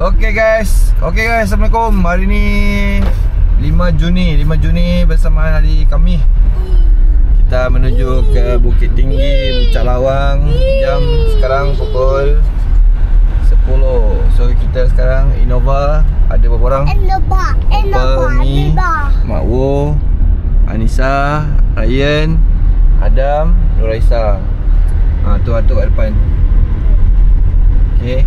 Okay guys, Assalamualaikum. Hari ni 5 Juni bersamaan hari kami. Kita menuju ke Bukit Tinggi, Puncak Lawang. Jam sekarang pukul 10. So kita sekarang Innova. Ada berapa orang? Innova, Mi, Mak Wo, Anissa, Ryan, Adam, Nuraisa. Tu atuk kat depan. Okay.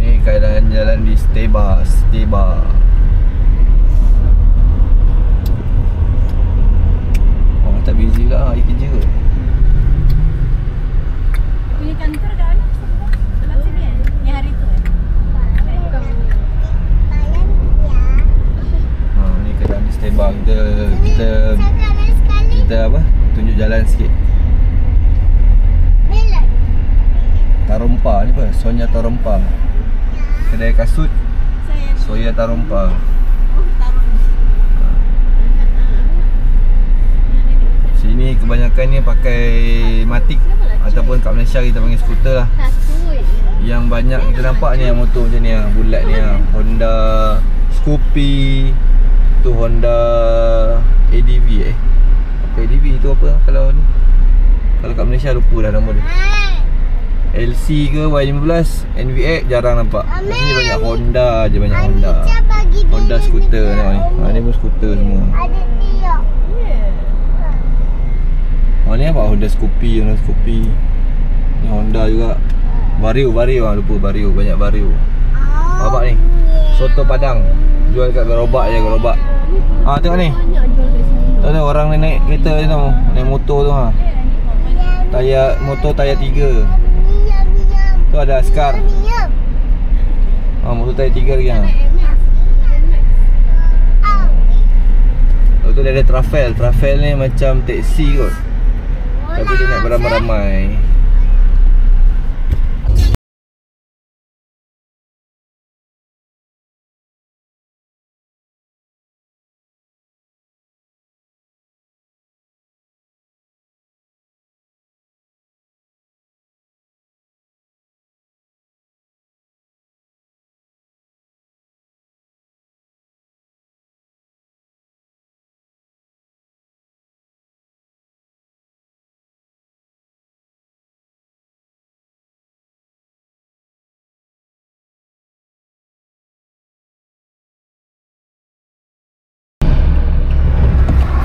Ni keadaan jalan di Steba. Oh, tak busy lah hari kerja. Punya kantor kat mana? Sebelah sini kan? Yang hari tu Ni keadaan di Steba. Kita apa? Tunjuk jalan sikit. Tarompa ni apa? Sonya Tarompa. Kedai kasut Soya Tarompa. Sini kebanyakan ni pakai Matic ataupun kat Malaysia kita panggil skuter lah. Yang banyak kita nampak ni yang motor macam ni lah, bulat ni lah. Honda Scoopy, tu Honda ADV apa ADV tu apa kalau ni? Kalau kat Malaysia lupa dah nama dia. LC ke Y15, NVX jarang nampak. Kat sini banyak Honda je, banyak Honda. Honda skuter tengok ni. Ni pun skuter semua. Ni apa? Honda Scoopy, Ni Honda juga. Vario lupa Vario, banyak Vario. Babak ni. Soto Padang. Jual kat gerobak je, gerobak. Tengok ni. Tahu orang ni naik kereta ni tau. Naik motor tu ha. Motor tayar 3. Tu ada Askar. Motor tayar 3 lagi ha. Lepas tu dia ada Travel ni macam taksi kot. Tapi dia nak beramai-ramai.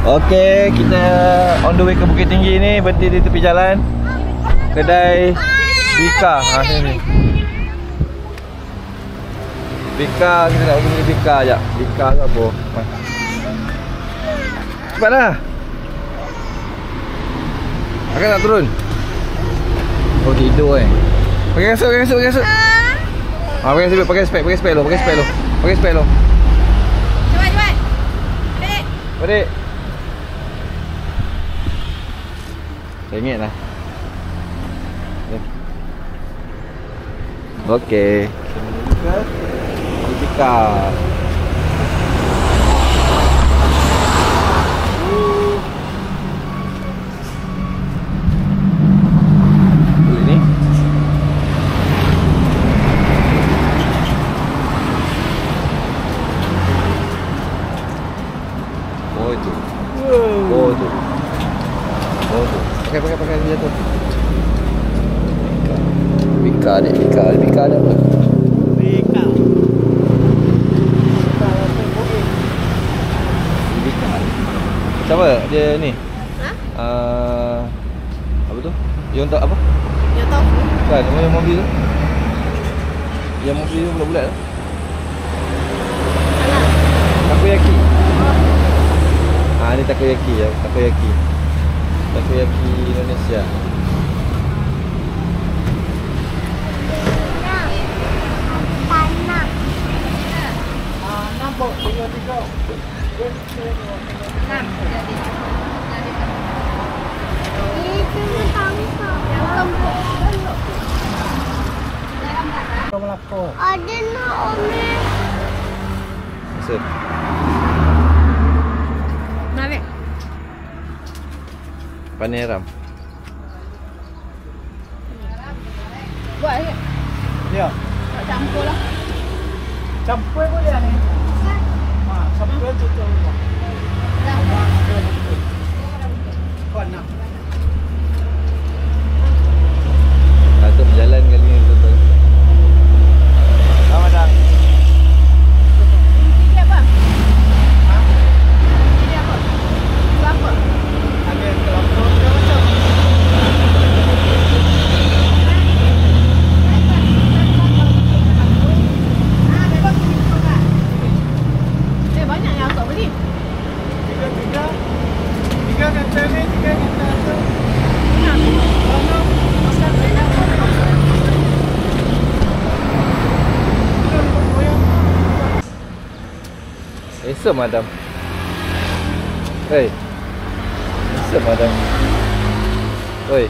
Okey, kita on the way ke Bukit Tinggi ni. Berhenti di tepi jalan kedai Bika. Sini. Bika, kita nak pergi Bika sekejap. Bika tu apa? Cepatlah. Akan nak turun? Oh, tidur Pakai kasut. Pakai spek lo. Cepat. Balik. RM1 lah. Okey. Bika. Ni. Oh tu. Pakai dia tu. Bika ada apa? Bika. Siapa dia ni? Apa tu? Yang tak apa? Yang tahu. Kan, yang mobil tu. Yang mobil tu bulat-bulat tu. Takoyaki. Ni takoyaki ya, takoyaki Indonesia. Nampak 3. Ada nak Ome. Masuk. Naik. Paneram. Buat ke? Ya. Campur lah. Campur boleh ni. Campur tu tu. Kau nak. Untuk berjalan kali ni tuan-tuan. Selamat datang. Ini apa? Ini apa? Kelapa. Ada kelapa macam. Banyak yang akak beli. Tiga kata ni, tiga kata tu. Esok madam. Hei. Esok madam. Oi.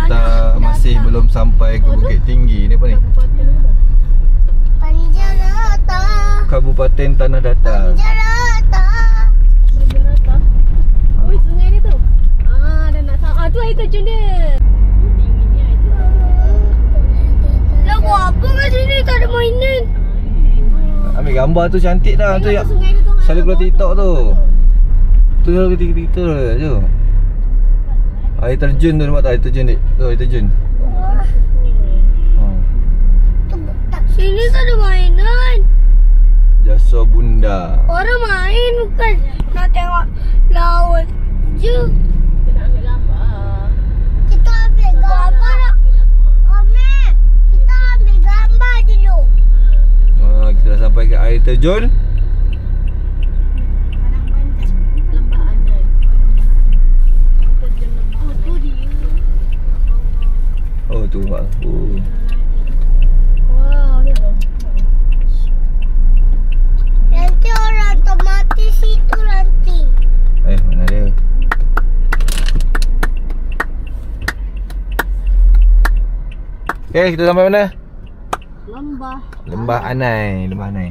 Kita masih belum sampai ke Bukit Tinggi ni apa ni? Panjarata. Kabupaten Tanah Datar. Panjarata. Panjarata. Oh, sungai dia tu. Dah nak sampai. Tu air terjun dia. Tingginya air terjun. Lah buat apa kat sini tak ada mainan? Ambil gambar tu cantik dah. Tu yang Sungai dia tu. selalu keluar TikTok tu. Tu selalu keluar TikTok je. Air terjun tu nampak tak? Air terjun dik. Tu air terjun. Sini tak ada mainan. Jasa Bunda. Orang main bukan nak tengok laut je. Kita nak ambil gambar. Kita ambil gambar. Ome, kita ambil gambar dulu. Kita dah sampai ke air terjun. Lembah Anai. Terjun lembah. Oh, tu dia. Oh tu nampak. Wow, ni apa? Nanti orang otomatis itu nanti. Mana dia? Okay, kita sampai mana? Lembah. Lembah Anai. Lembah Anai.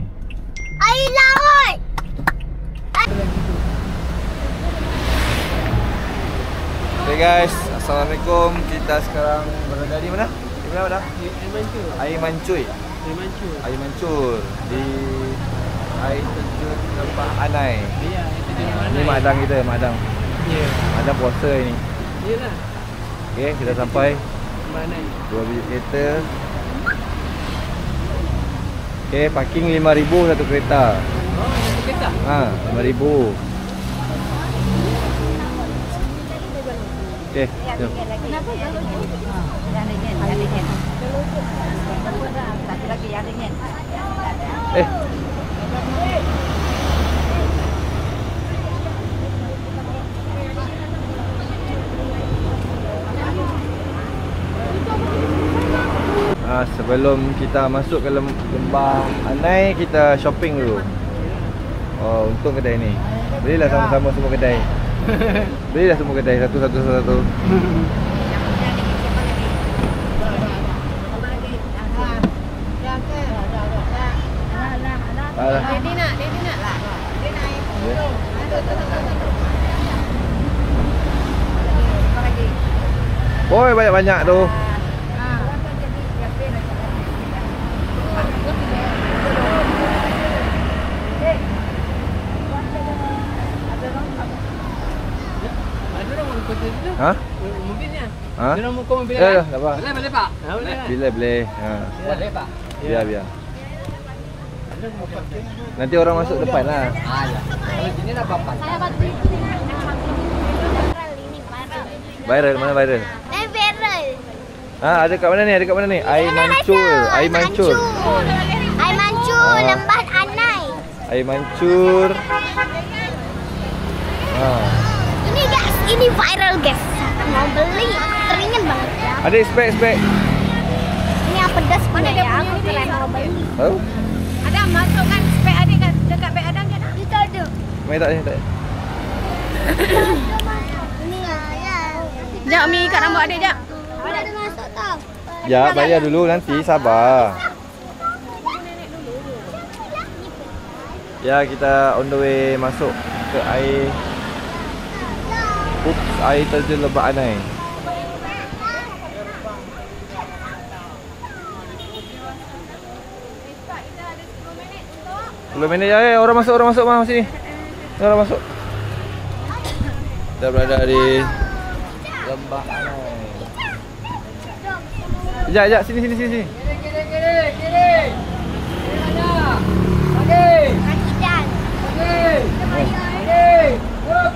Air laut. Okay guys, Assalamualaikum. Kita sekarang berada di mana? Di mana dah? Air Mancur. Air Mancur di air terjun Lembah Anai. Ya, itu dia Ni madang kita, madang. Ya. Madang puasa ni. Iyalah. Okay, kita sampai Mana? 2 bilik kereta. Okay, parking 5,000 satu kereta. Oh, satu kereta. 5,000. Okay, jom. Kenapa kalau tu? Yang ringan. Satu lagi yang ringan. Sebelum kita masuk ke Lembah Anai, kita shopping dulu. Oh, untung kedai ni. Belilah sama-sama semua kedai. Belilah semua kedai satu-satu. Alah. Daddy nak lah. Dia nak air. Oi, banyak-banyak tu. Ha? Mobilnya. Ha? Dia nak muka mobil Ya, kan? tak apa. Boleh Pak? Boleh kan? Boleh. Boleh Pak. Biar. Nanti orang masuk depan lah. Ya. Kalau sini dah apa-apa. Saya bantu. Viral, mana viral? Viral. Ada kat mana ni? Air Mancur. Air Mancur. Air Mancur, Lembah Anai. Air Mancur. Ini guys, ini viral guys. Mau beli, teringin banget ya. Ada spek. Ini yang pedas punya ya, aku keren mau beli. Tahu? Ada masukkan spek adik kat dekat beg Adam je nak. Itu ada. Mai tak ni tak. Ini ya. Jap Mi kat rambut adik jap. Ada masuk tau. Ya, bayar dulu nanti, sabar. Ya, kita on the way masuk ke air air terjun Lembah Anai. minit ya, orang masuk mah sini. Orang masuk. Kita berada di Lembah Anai. Sekejap, sini. Kiri. Mana? Pagi. Kaki dan. Pagi. Hop.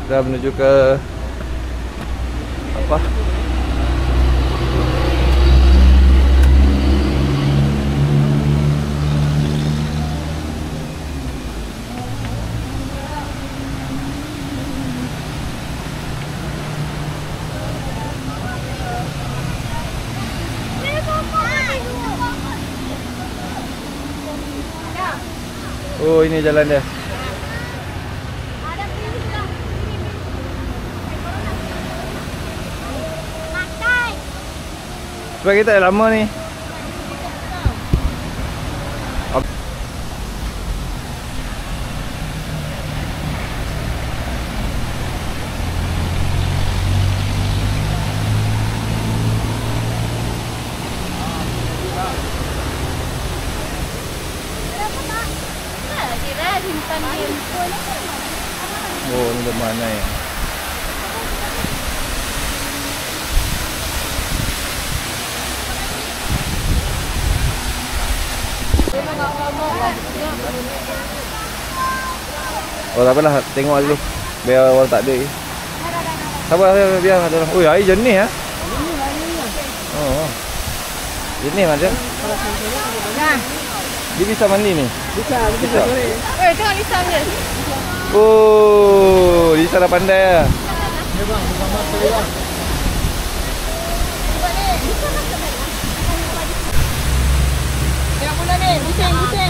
Dah menuju ke apa? Oh, ini jalan dia. Sebab kita dah lama ni. Oh, ni Lembah Anai. Oh, tak apalah, tengok dulu. Biar orang tak ada. Sabar, biar ada orang. Oi, air jernih ah. Oh. Jernih macam. Dia bisa mandi ni? Bisa. Tengok Lisa ni. Oh, Lisa dah pandai lah. Ya bang, bukan masa dia bang. Tengok bunda ni, pusing. Tengok tu,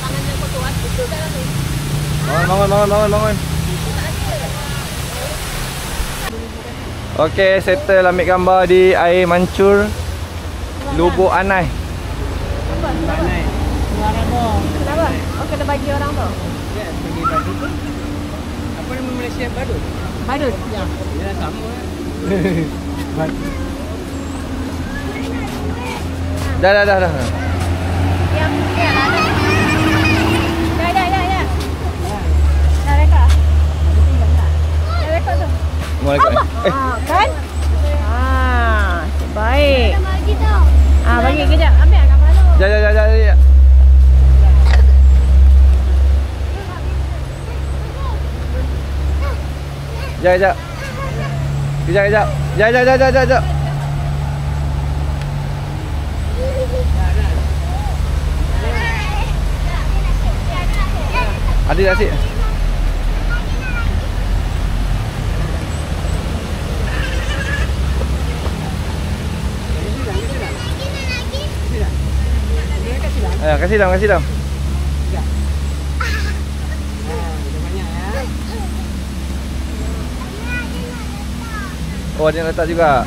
tangan dia kotor. Itu dalam ni. Bangun. Okey, settle ambil gambar di air mancur Lubuk Anai. Kenapa? Oh, kena bagi orang tu. Ya, bagi badut tu. Apa nama Malaysia badut? Badut. Ya, dia sama. Dah. Ya, ada. Ya. Dah rekod. Dah rekod tu. Mau rekod ni? Kan? Baik. Bagi tau. Bagi kejap. Ambil gambar tu. Jap. Kejap. Adik dah asyik. Kasih dam. Oh, dia nak letak juga.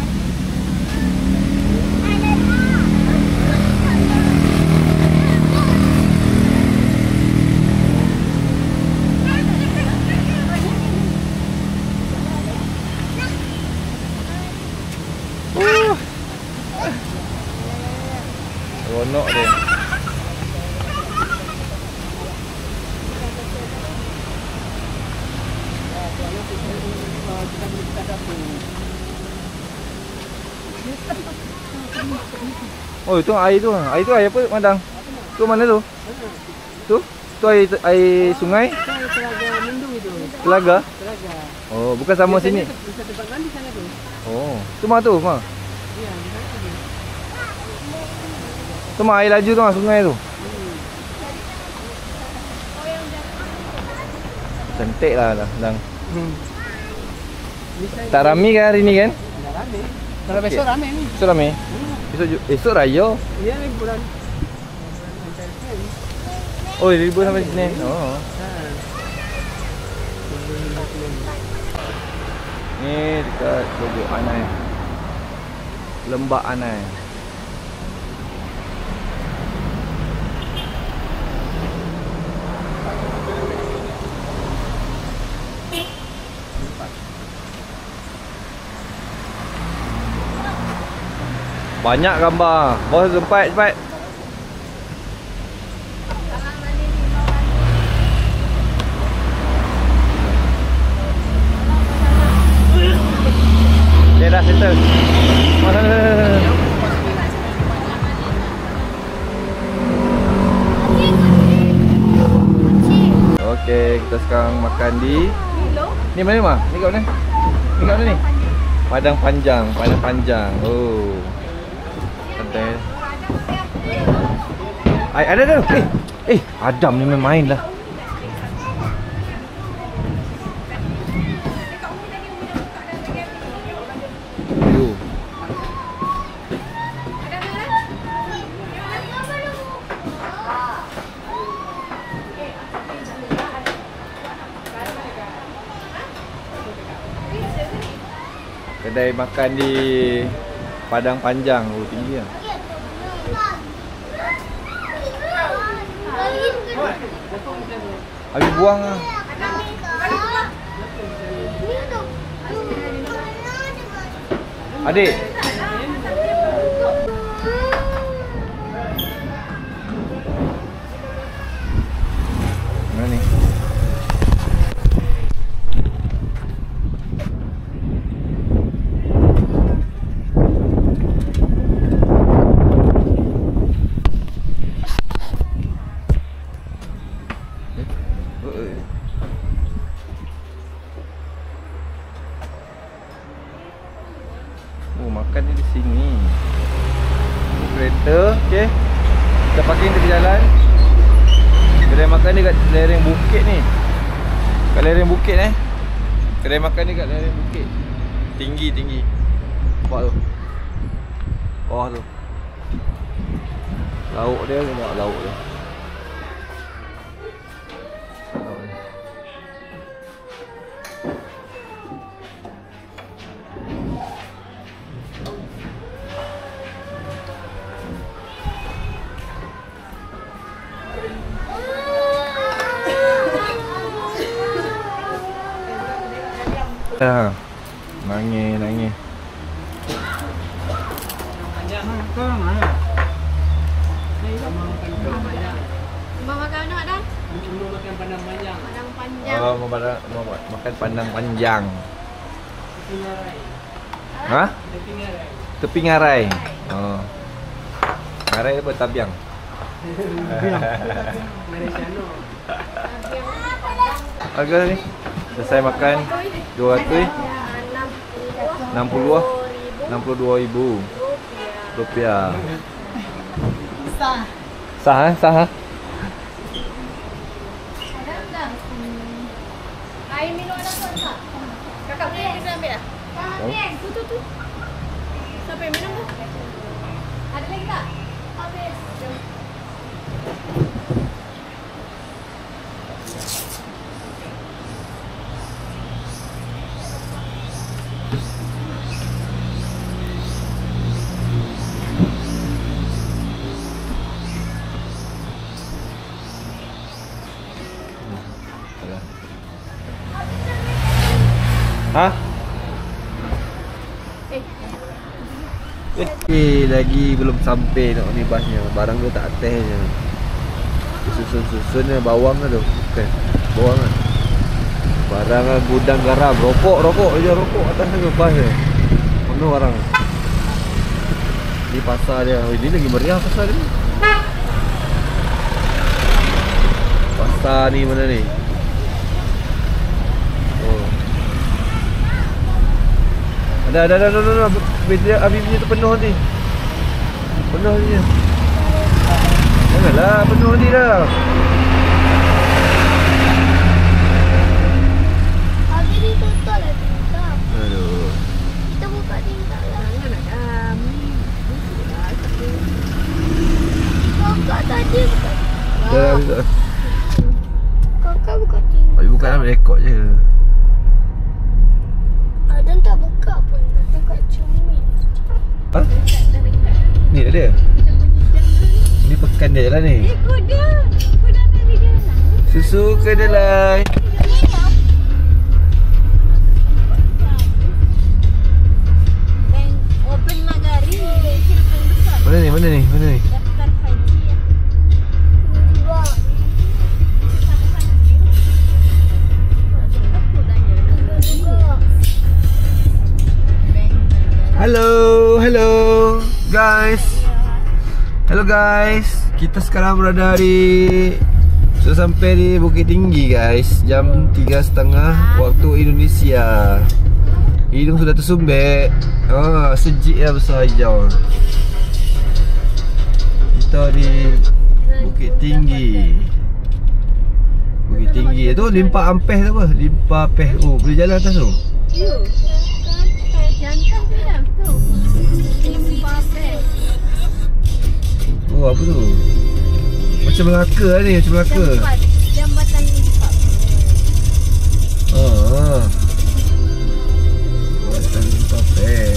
Ronok dia. Oh, itu air tu. Air tu air apa, Madang? Tu mana tu? Tu? Tu air sungai? Telaga Mendung itu. Telaga? Telaga. Oh, bukan sama sini. Bisa tempat mandi sana tu. Oh, tu mah tu, mah. Ya, di sana tu. Tu mah air laju tu mah sungai tu. Cantik lah Dang. Tak ramai kan hari ni kan? Dah ramai. Kalau besok ramai ni. Esok ramai? Esok raya? Ya, liburan. Oh, libur sampai Senin. Oh. Ni dekat Lubuk Anai, Lembah Anai. Banyak gambar. Bos cepat. Dia dah settle. Mana? Okey, kita sekarang makan di ni mana mah? Ni kat mana? Ni kat mana ni? Padang Panjang. Oh. Kedai. Ada. Adam ni main lah. Kedai makan di Padang Panjang. Oh, tinggi lah. Habis buang lah. Adik. Mana ni? Oh, makan ni di sini. Kereta, okey. Kita parking tepi jalan. Kedai makan ni kat lereng bukit ni. Kat lereng bukit Kedai makan ni kat lereng bukit. Tinggi. Nampak tu. Bawah tu. Lauk dia, nampak lauk dia. Nangis. Mau makan mana dah? Cuma makan Padang Panjang. Padang Panjang. Mau makan Padang Panjang. Ha? Tepi Ngarai. Oh. Ngarai apa? Tabiang. Harga ni selesai makan 62,000 rupiah. Sah. Air minum ada tak? Kakak punya bisa ambil tak? Tu. Siapa yang minum tu? Ada lagi tak? Habis. Ha? Lagi belum sampai nak ni basnya. Barang dia tak atas je. Susun-susun bawang ke tu. Bukan. Bawang kan. Barang gudang garam. Rokok je. Rokok atas tu bas je. Penuh barang. Ni pasar dia. Ini lagi meriah pasar dia. Pasar ni mana ni? Ada. Habis tu penuh ni. Penuh ni. Janganlah penuh ni dah. Habis ni tutup lah tingkap. Aduh. Kita buka tingkap lah. Jangan ada. Kakak tadi buka. Dah habis. Kakak buka tingkap. Habis bukan nak rekod je. Ada Ha? Ni ada. Ni pekan dia lah ni. Kuda tadi dia lah. Susu kedelai. Open magari. Silakan besar. Mana ni? Mana ni? Mana ni? Daftar haji ya. Hello guys. Hello guys. Kita sekarang berada sudah sampai di Bukit Tinggi guys. Jam 3.30 waktu Indonesia. Hidung sudah tersumbek. Sejuk lah, besar hijau. Kita di Bukit Tinggi. Bukit Tinggi tu Limpa Ampeh tu apa? Limpa Ampeh. Oh, boleh jalan atas tu. Yuk. Jantan tu dah tu. Limpa Ampeh. Oh, apa tu? Macam Melaka lah ni, macam Melaka. Jambatan Limpa Ampeh. Jambatan Limpa Ampeh.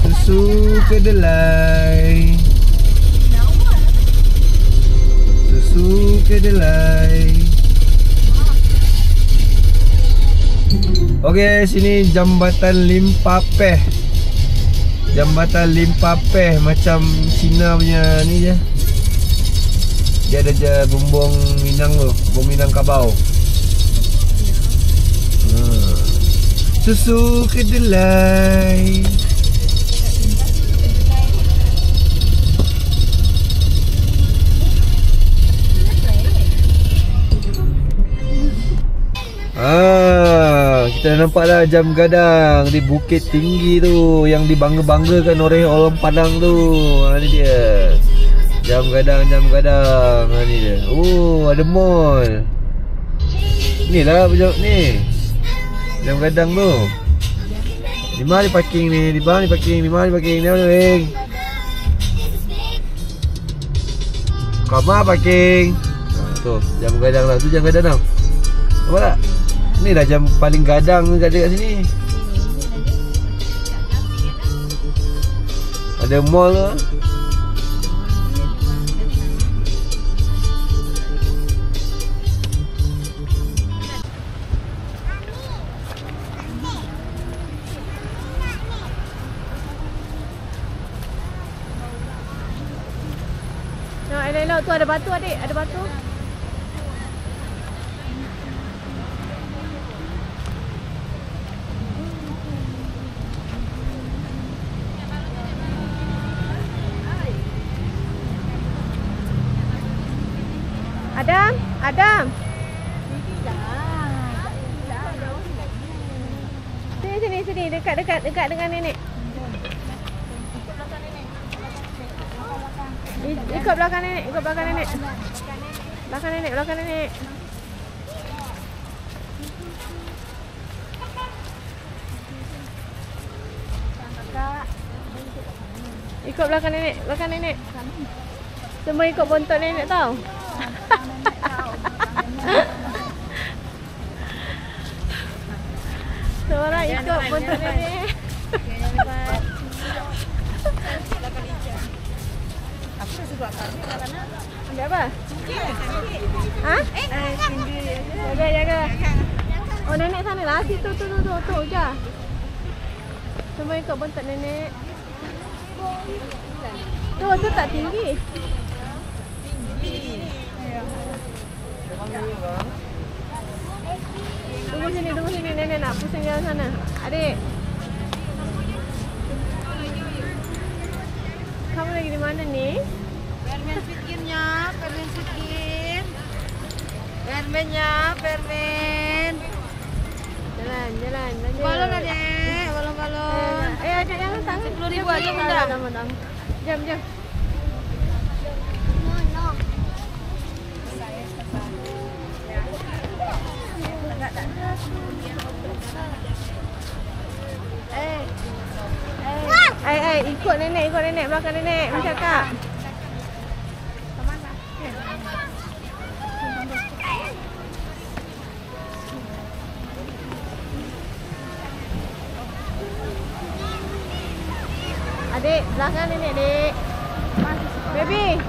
Susu kedelai. Susu kedelai. Okey, sini Jambatan Limpa Ampeh. Jambatan Limpa Ampeh macam Cina punya ni je. Dia ada je bumbung Minang tu, bumbung Minang Kabau. Susu kedelai. Kita dah nampak dah jam gadang di Bukit Tinggi tu, yang dibangga-banggakan oleh orang Padang tu. Ni dia. Jam gadang. Ni dia. Oh, ada mall. Ni lah ni. Jam gadang tu. Di mana parking ni? Di mana parking? Di mana parking? Kamar parking. Tu, jam gadang lah. Tu jam gadang tau. Nampak tak? Ni dah jam paling gadang kat sini. Ada mall tu. Elok tu ada batu adik, ada batu. Adam. Sini dekat dengan nenek. Ikut belakang nenek. Belakang nenek. Ikut belakang nenek. Semua ikut bontot nenek tau. Seorang ikut bontot nenek. Aku rasa buat kat ni kerana Ambil apa? Ha? Jaga. Oh, nenek sana lah. Situ tu je. Semua ikut bontot nenek. Tu tak tinggi. Tunggu sini nenek nak pusing jalan sana. Adik. Kamu lagi di mana ni? permen sikit. Permennya. Jalan. Balon adek, balon. Adik jangan tangan. 10,000 aja mudah. Jam. Ikut nenek belakang nenek macam kak. Adik, belakang nenek, adik. Baby.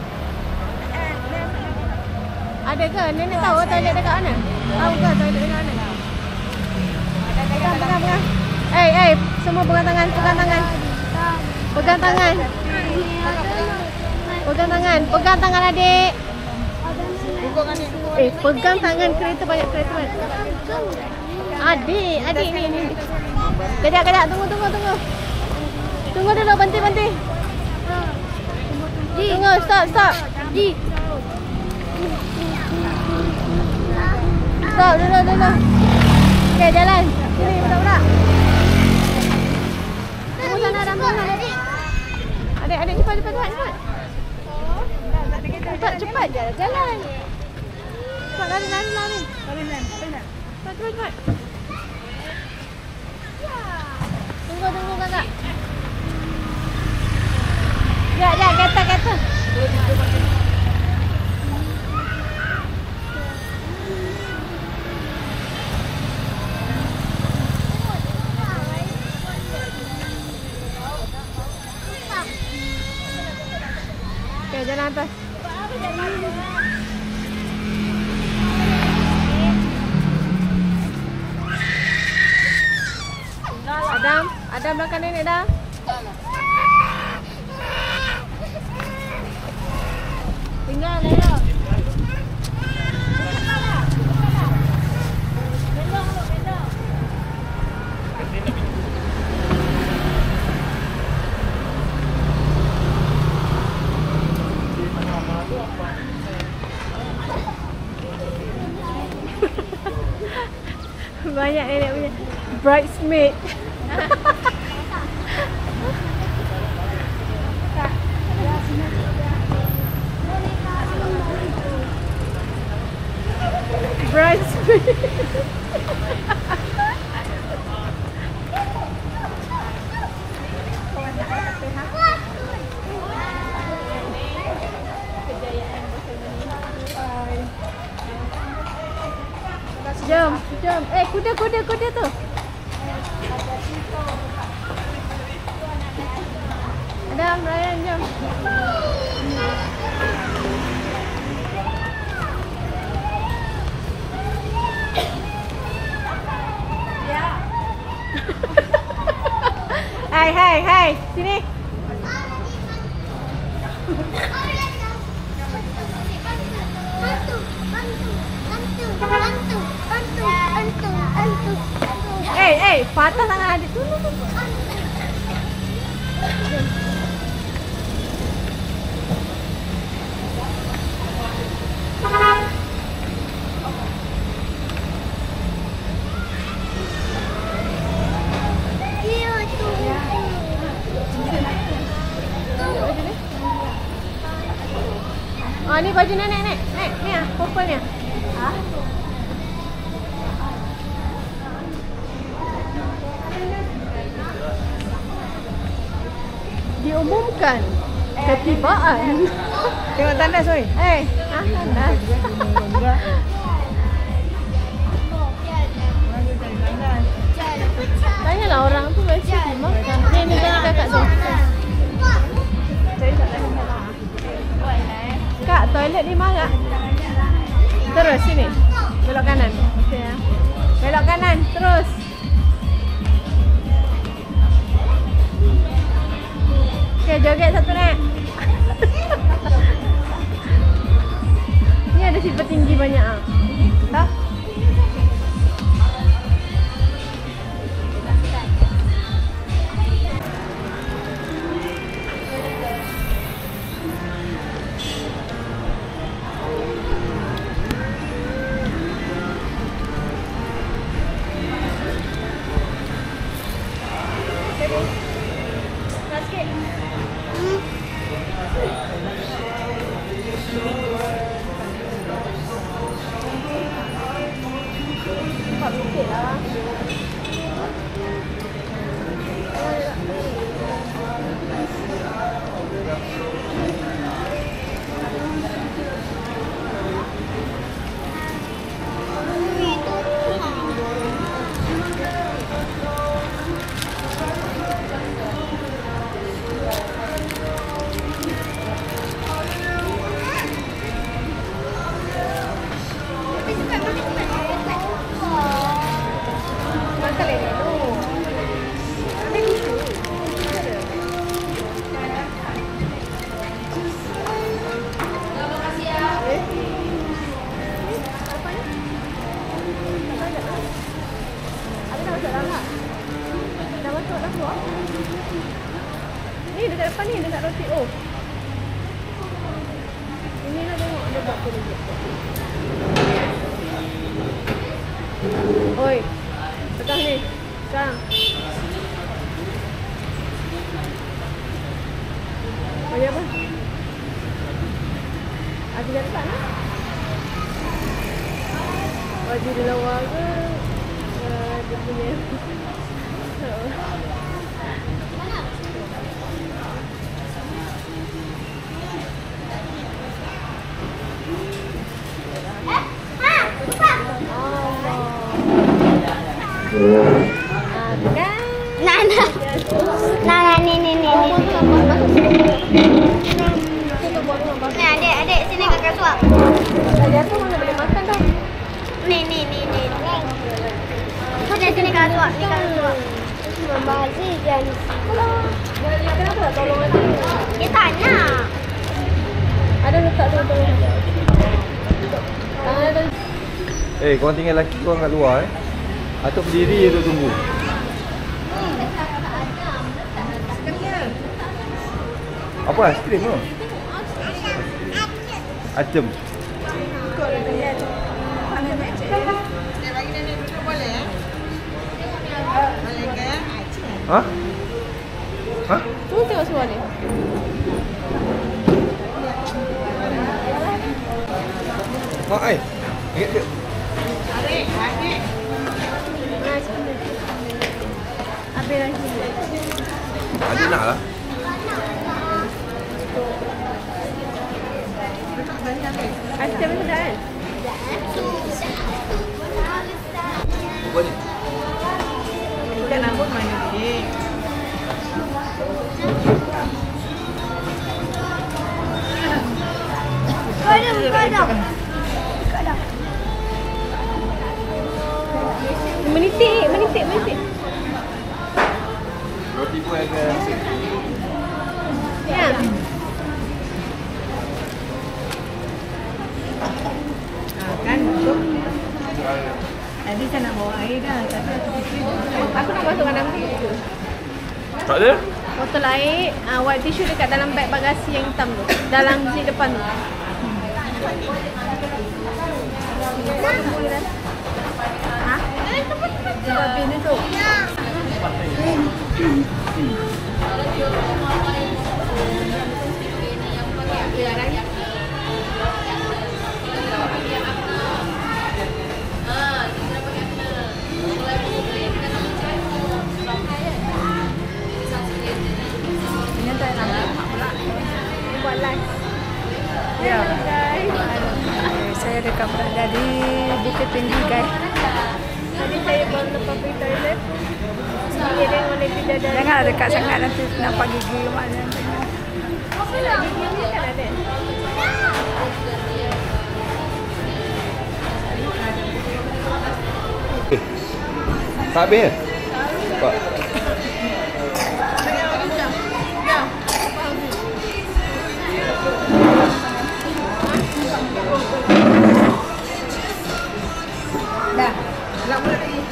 Ada ke? Nenek tahu toilet dekat mana? Tahu ke toilet dekat mana? Pegang. Semua pegang tangan. Pegang tangan adik. Pegang tangan kereta banyak kereta. Adik ni. Kejap, tunggu. Tunggu dulu, berhenti. Tunggu, stop. Stop dulu. Okay, jalan. Sini, budak-budak. Tunggu sana, tunggu. Adik, cepat. Cepat, jalan. Cepat, lari. Cepat. Tunggu, kakak. Ya, kereta. Okay, jalan atas. Adam belakang nenek dah. Tinggal Lelo. Banyak nenek punya bridesmaid. Bridesmaid. Jom. Kuda tu. Adam, Ryan, jom. Hai, sini. Patah tangan adik. Oh, ni baju nenek. Ni purple ni. Diumumkan ketibaan. Tengok tandas oi. Tandas. Tanyalah orang tu biasa dimakan. Ni kakak tu. Kak, toilet di mana? Terus sini. Belok kanan. Okey ya. Belok kanan terus. Okey, joget satu nak. Ni ada sifat tinggi banyak ah. Tak? apa ni dekat roti? Oh. Ini nak tengok ada buat apa lagi. Oi. Tekan ni. Sekarang. Oh ya apa? Ada dah letak lah. Baju dia lawa ke? Dia punya. Nah, ni. Adik, sini kakak suap. Dia tu mana boleh makan tau. Ni. Sini kakak suap, ni kakak suap. Membazir dan kenapa tak tolong adik? Dia tanya. Ada letak tu tolong. Tangan tu. Korang tinggal lelaki korang kat luar atau berdiri je duk tunggu? Apa aiskrim tu? Acem. Ha? Tu tengok semua ni. Mak ai. Ingat ke? Habis lagi. Adik nak lah. Aiskrim ni sedap kan? Apa ni? Bukan rambut mana ni? Kadang. Menitik. Roti pun ada. Ya. Kan tu. Tadi saya nak bawa air dah. Aku nak masukkan dalam tisu. Tak ada? Botol air, white tissue dekat dalam beg bagasi yang hitam tu. Dalam zip depan tu. Ha? Sebab ni tu. Buat live. Ya. Guys. Saya dekat berada di Bukit Tinggi guys. Tadi saya baru lepas pergi toilet. Dia tengok lagi dada. Jangan dekat sangat nanti nampak gigi mana. Apa lagi gigi kan ada? Tak habis? Nampak? Dah. Nak mula lagi.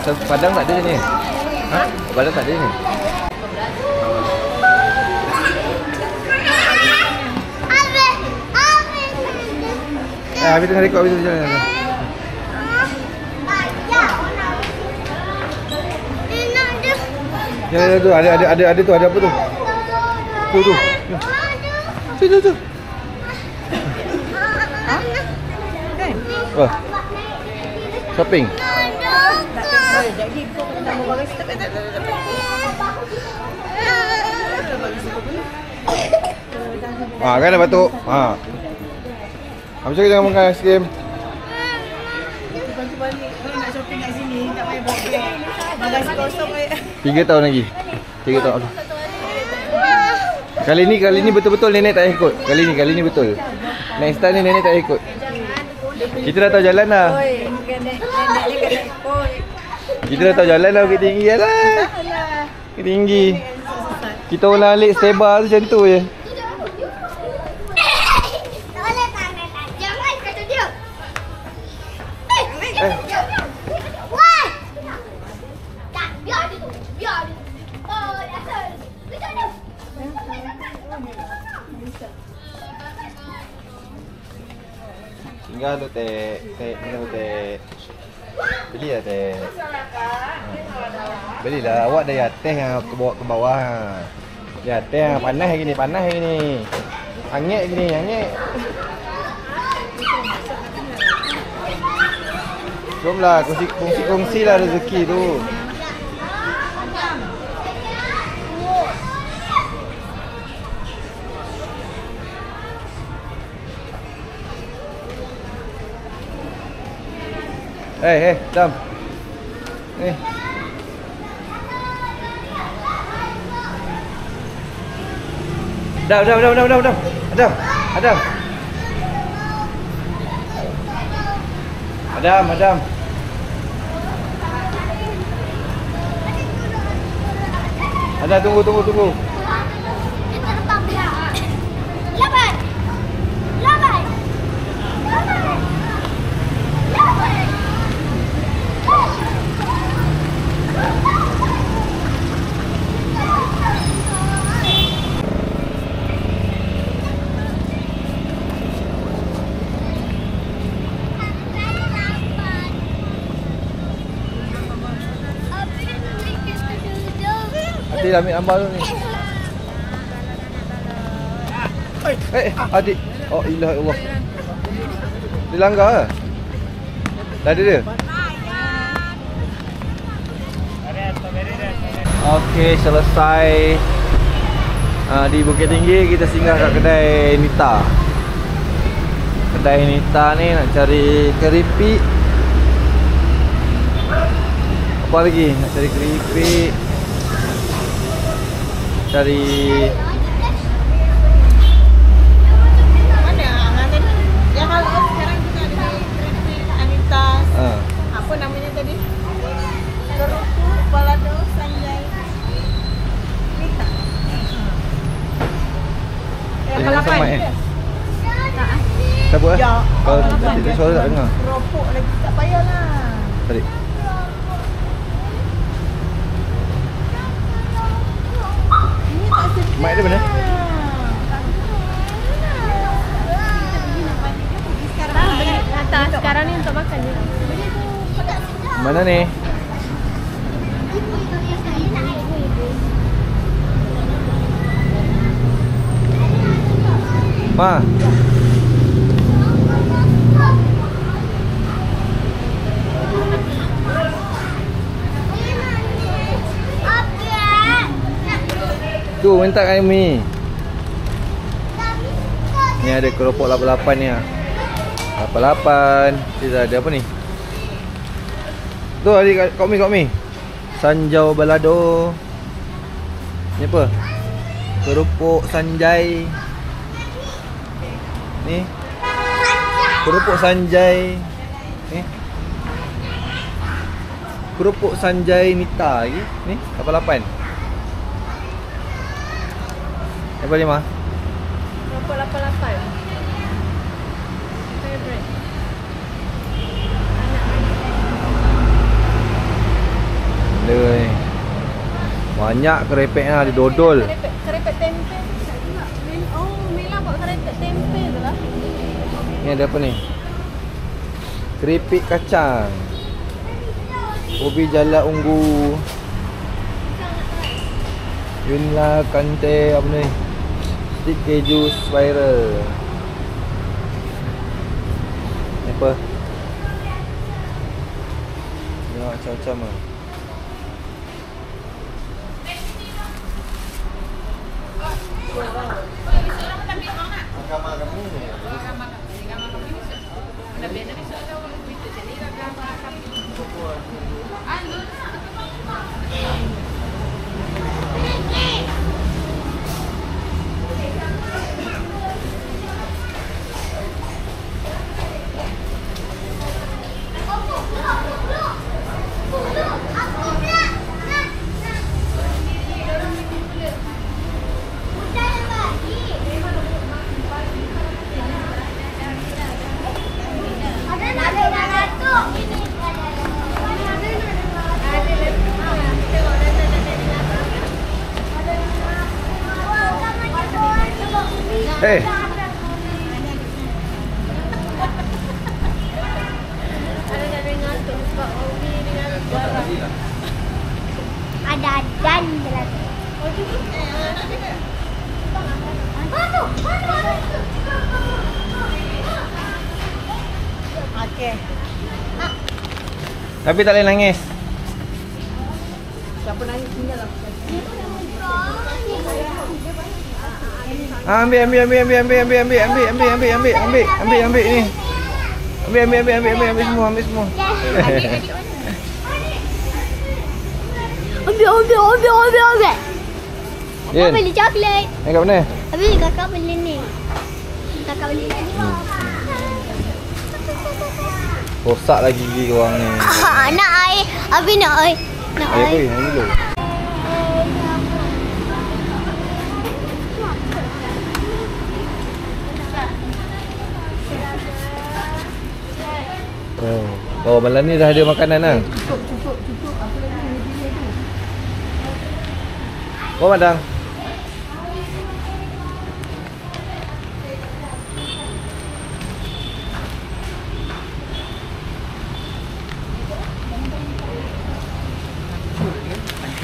Padang tak ada ni? Ha? Padang tak ada ni? Habis tengah rekod, habis jalan. Ya tu ada tu, ada apa tu? Tu. Tu. Wah. Shopping. Jadi nak bawa bagasi tak. Kan dah batuk. Habis lagi jangan makan aiskrim. Kalau nak shopping kat sini tak payah bawa beg. Bagasi kosong je. 3 tahun lagi. 3 tahun. Kali ni betul-betul nenek tak ikut. Kali ni betul. Next time ni nenek tak ikut. Kita dah tahu jalan dah. Oi, nenek ni kena ikut. Kita dah tahu jalan dah Bukit Tinggi lah. Bukit Tinggi. Kita orang alik stay bar tu macam tu je. Wah! Tak, biar dia tu. Biar dia. Oh, dasar. Kejap dia. Tinggal tu teh. Tinggal tu teh. Beli lah teh. Belilah. Awak dah ya teh yang ke bawah. Ya teh yang panas gini. Angin gini, angin. Jomlah, kongsi lah rezeki tu. Dam. Adam. Ada tunggu. Lambat. Adik ambil gambar tu ni. Adik. Oh ilah Allah. Dilanggar ke? Dah ada dia? Okey, selesai di Bukit Tinggi. Kita singgah kat kedai Nita. Kedai Nita ni nak cari keripik. Apa lagi? Nak cari keripik. Cari mana Angan tadi? Yang kalau sekarang juga ada keripik Anita. Apa namanya tadi? Kerupuk balado sanjay Nita. Yang sama Siapa Ya. Kalau tadi suara tak dengar. Keropok lagi tak payahlah. Tadi. Mak dia mana? Atas sekarang ni untuk makan je. Mana ni? Ma. Tu minta kami. Ni ada keropok 88 ni ah. 88. Kita ada apa ni? Tu adik kat mi. Sanjau balado. Ni apa? Keropok sanjay. Ni. Keropok sanjay. Ni. Keropok sanjay Nita lagi. Ni 88. Apa ni mah? Keropok 88. Favorite. Lei. Banyak kerepek lah, didodol. Kerepek tempe. Oh, Mila buat kerepek tempe tu lah. Ni ada apa ni? Keripik kacang. Ubi jala unggu. Yunla kante apa ni? Stik keju spiral. Apa? Ya, macam-macam lah. Ada dan jelas. Okey. Tapi tak boleh nangis. Siapa nangis tinggal lah. Ambil ni. Ambil semua. Ambil. Yen. Apa beli coklat? Kat mana? Habis kakak beli ni. Kakak beli ni. Rosak lagi gigi korang ni. Nak air. Habis nak air. Nak Air air. apa? Yang dulu. Oh, malam ni dah ada makanan lah. Cukup. Apa lagi ni dia tu? Oh, madang.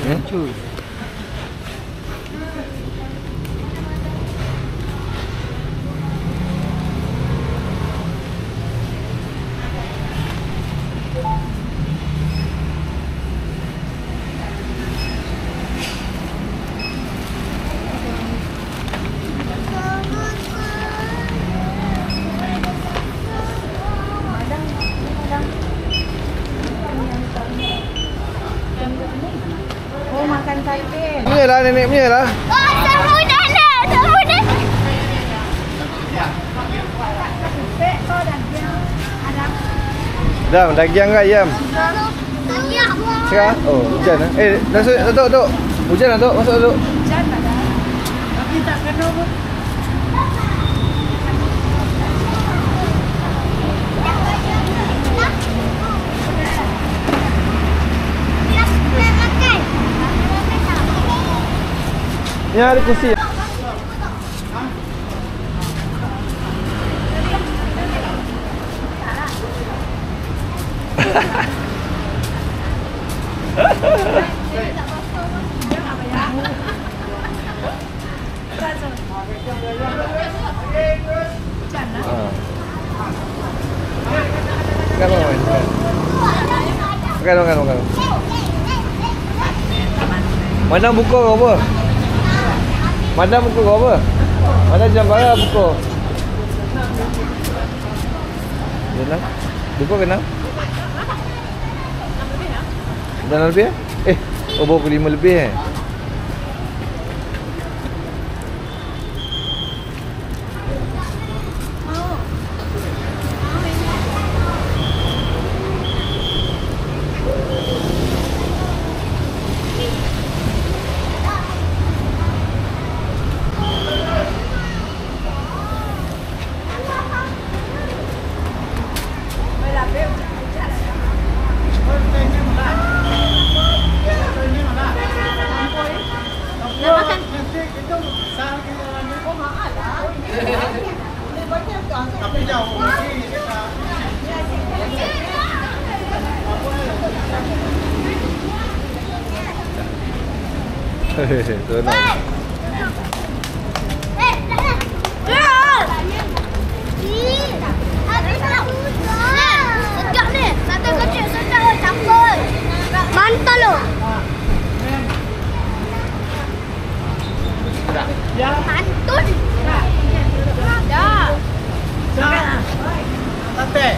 Hancur. Oh, makan sate. Punya lah, nenek punya lah. Oh, sabu nenek. Dam, daging kat ayam. Sekarang? Oh, hujan lah. Datuk. Hujan lah, Datuk. Masuk, Datuk. Hujan tak ada. Tapi tak kena pun. Ni ada kursi. Makan. Madam buka ke apa? Madam buka ke apa? Madam jam berapa buka? Jangan. Buka ke 6? 6 lebih? Baru pukul 5 lebih Tuan. Sedap ni. Satu kecil sedap oi, campur. Mantap lo. Mantun. Dah. Sate.